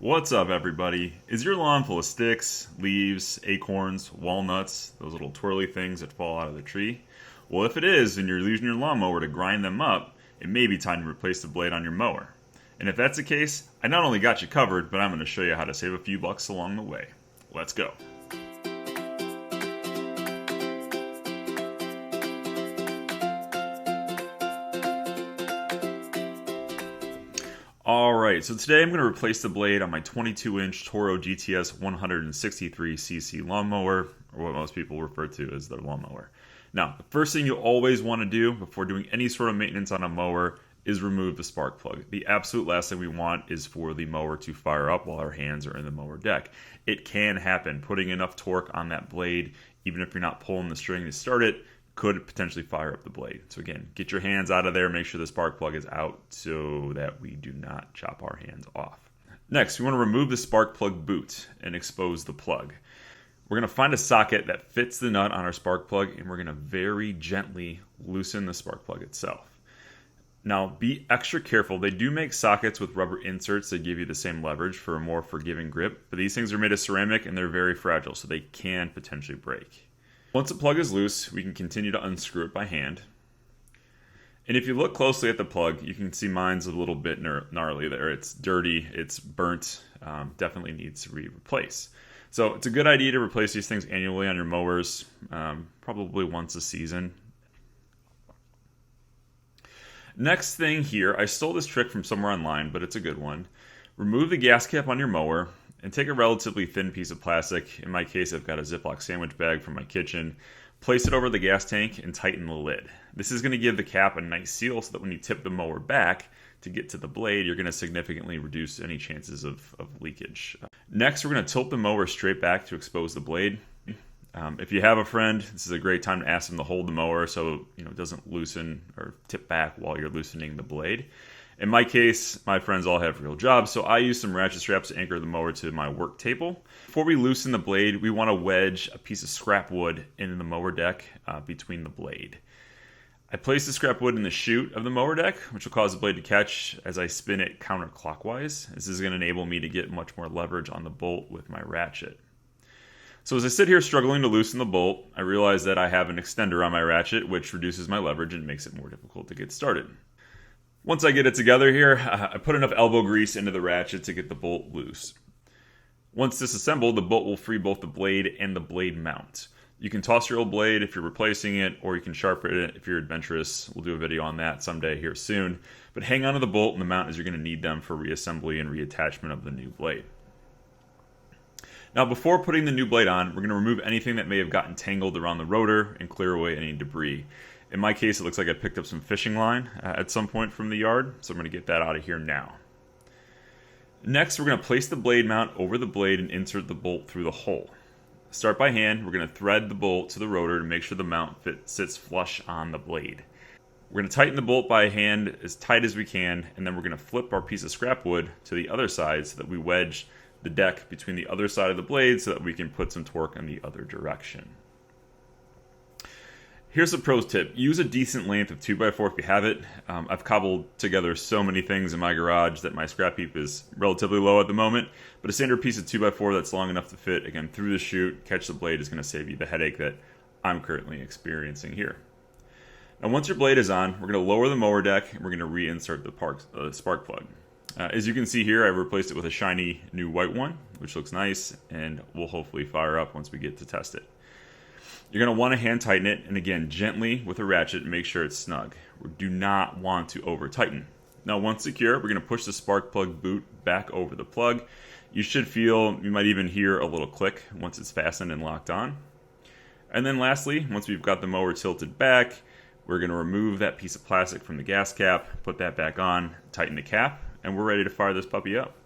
What's up, everybody? Is your lawn full of sticks, leaves, acorns, walnuts, those little twirly things that fall out of the tree? Well, if it is, and you're using your lawnmower to grind them up, it may be time to replace the blade on your mower. And if that's the case, I not only got you covered, but I'm going to show you how to save a few bucks along the way. Let's go. Alright, so today I'm going to replace the blade on my 22-inch Toro GTS 163cc lawnmower, or what most people refer to as their lawnmower. Now, the first thing you always want to do before doing any sort of maintenance on a mower is remove the spark plug. The absolute last thing we want is for the mower to fire up while our hands are in the mower deck. It can happen. Putting enough torque on that blade, even if you're not pulling the string to start it, could potentially fire up the blade. So again, get your hands out of there, make sure the spark plug is out so that we do not chop our hands off. Next, we want to remove the spark plug boot and expose the plug. We're going to find a socket that fits the nut on our spark plug, and we're going to very gently loosen the spark plug itself. Now, be extra careful. They do make sockets with rubber inserts that give you the same leverage for a more forgiving grip, but these things are made of ceramic and they're very fragile, so they can potentially break. Once the plug is loose, we can continue to unscrew it by hand. And if you look closely at the plug, you can see mine's a little bit gnarly there. It's dirty, it's burnt, definitely needs to be replaced. So it's a good idea to replace these things annually on your mowers, probably once a season. Next thing here, I stole this trick from somewhere online, but it's a good one. Remove the gas cap on your mower and take a relatively thin piece of plastic. In my case, I've got a Ziploc sandwich bag from my kitchen. Place it over the gas tank and tighten the lid. This is going to give the cap a nice seal so that when you tip the mower back to get to the blade, you're going to significantly reduce any chances of leakage. Next, we're going to tilt the mower straight back to expose the blade. If you have a friend, this is a great time to ask them to hold the mower so it doesn't loosen or tip back while you're loosening the blade. In my case, my friends all have real jobs, so I use some ratchet straps to anchor the mower to my work table. Before we loosen the blade, we want to wedge a piece of scrap wood into the mower deck between the blade. I place the scrap wood in the chute of the mower deck, which will cause the blade to catch as I spin it counterclockwise. This is going to enable me to get much more leverage on the bolt with my ratchet. So as I sit here struggling to loosen the bolt, I realize that I have an extender on my ratchet, which reduces my leverage and makes it more difficult to get started. Once I get it together here, I put enough elbow grease into the ratchet to get the bolt loose. Once disassembled, the bolt will free both the blade and the blade mount. You can toss your old blade if you're replacing it, or you can sharpen it if you're adventurous. We'll do a video on that someday here soon. But hang on to the bolt and the mount as you're going to need them for reassembly and reattachment of the new blade. Now, before putting the new blade on, we're going to remove anything that may have gotten tangled around the rotor and clear away any debris. In my case, it looks like I picked up some fishing line at some point from the yard, so I'm going to get that out of here now. Next, we're going to place the blade mount over the blade and insert the bolt through the hole. Start by hand. We're going to thread the bolt to the rotor to make sure the mount sits flush on the blade. We're going to tighten the bolt by hand as tight as we can, and then we're going to flip our piece of scrap wood to the other side so that we wedge the deck between the other side of the blade so that we can put some torque in the other direction. Here's a pro tip. Use a decent length of 2x4 if you have it. I've cobbled together so many things in my garage that my scrap heap is relatively low at the moment, but a standard piece of 2x4 that's long enough to fit, again, through the chute, catch the blade, is going to save you the headache that I'm currently experiencing here. Now, once your blade is on, we're going to lower the mower deck and we're going to reinsert the spark plug. As you can see here, I replaced it with a shiny new white one, which looks nice and will hopefully fire up once we get to test it. You're going to want to hand tighten it, and again, gently with a ratchet, make sure it's snug. We do not want to over tighten. Now, once secure, we're going to push the spark plug boot back over the plug. You might even hear a little click once it's fastened and locked on. And then lastly, once we've got the mower tilted back, we're going to remove that piece of plastic from the gas cap, put that back on, tighten the cap, and we're ready to fire this puppy up.